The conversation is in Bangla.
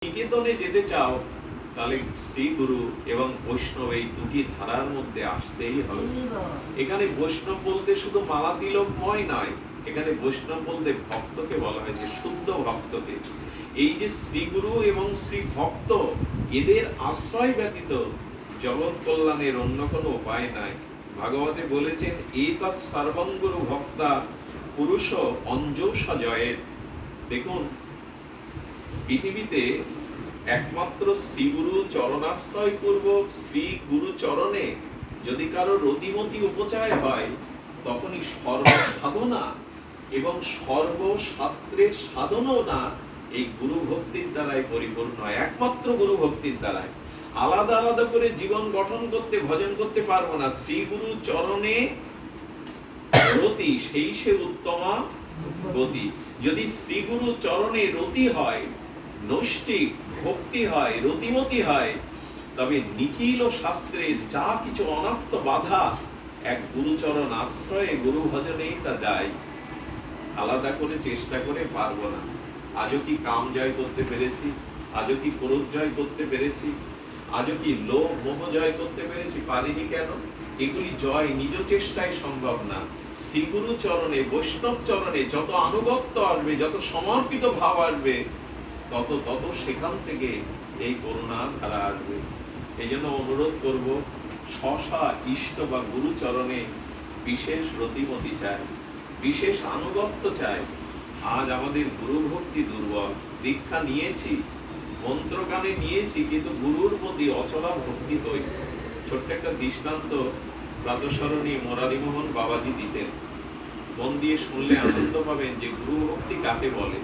নিকেতনে যেতে চাও তাহলে শ্রী গুরু এবং বৈষ্ণব এই দুটি ধারার মধ্যে আসতেই হবে। এখানে বৈষ্ণব বলতে শুধু মালা তিলকময় নয়, এখানে বৈষ্ণব বলতে ভক্তকে বলা হয়েছে, শুদ্ধ ভক্তকে। এই যে শ্রী গুরু এবং শ্রী ভক্ত, এদের আশ্রয় ব্যতীত জগৎ কল্যাণের অন্য কোনো উপায় নাই। ভাগবতে বলেছেন, এতৎ সর্বং গুরু ভক্তা পুরুষ অঞ্জসা জয়ের। দেখুন, পৃথিবীতে একমাত্র শ্রী গুরু চরণাশ্রয় পূর্বক শ্রী গুরু চরণে যদি কারো রতিমতি উপচয় হয়, তখনই সর্বসাধনা এবং সর্বশাস্ত্রের সাধনা এই গুরু ভক্তির দ্বারাই পরিপূর্ণ হয়, একমাত্র গুরু ভক্তির দ্বারাই। আলাদা আলাদা করে জীবন গঠন করতে, ভজন করতে পারবো না। শ্রী গুরু চরণে রতি সেই সে উত্তমা গতি। যদি শ্রী গুরু চরণে রতি হয়, নৈষ্ঠিক ভক্তি হয়, রতিমতি হয়, তবে নিখিল শাস্ত্রের যা কিছু অনাত্ম বাধা এক গুরুচরণ আশ্রয়ে গুরু ভজনেই তা যায়। আলাদা করে চেষ্টা করে পারবো না। আজও কি কাম জয় করতে পেরেছি? আজও কি ক্রোধ জয় করতে পেরেছি? আজও কি লোভ মোহ জয় করতে পেরেছি? পারিনি কেন? এগুলি জয় নিজ চেষ্টায় সম্ভব না। শ্রী গুরু চরণে, বৈষ্ণব চরণে যত আনুগত্য আসবে, যত সমর্পিত ভাব আসবে, তত সেখান থেকে এই করুণা ধারা আসবে। এই জন্য অনুরোধ করব, স্ব ইষ্ট বা গুরু চরণে বিশেষ রতিমতি চাই, বিশেষ আনুগত্য চাই। আজ আমাদের গুরু ভক্তি দুর্বল। দীক্ষা নিয়েছি, মন্ত্র গানে নিয়েছি, কিন্তু গুরুর প্রতি অচলা ভক্তি তৈরি। ছোট্ট একটা দৃষ্টান্ত প্রাতঃস্মরণী মুরারিমোহন বাবাজি দিতেন। মন দিয়ে শুনলে আনন্দ পাবেন যে গুরু ভক্তি কাকে বলে।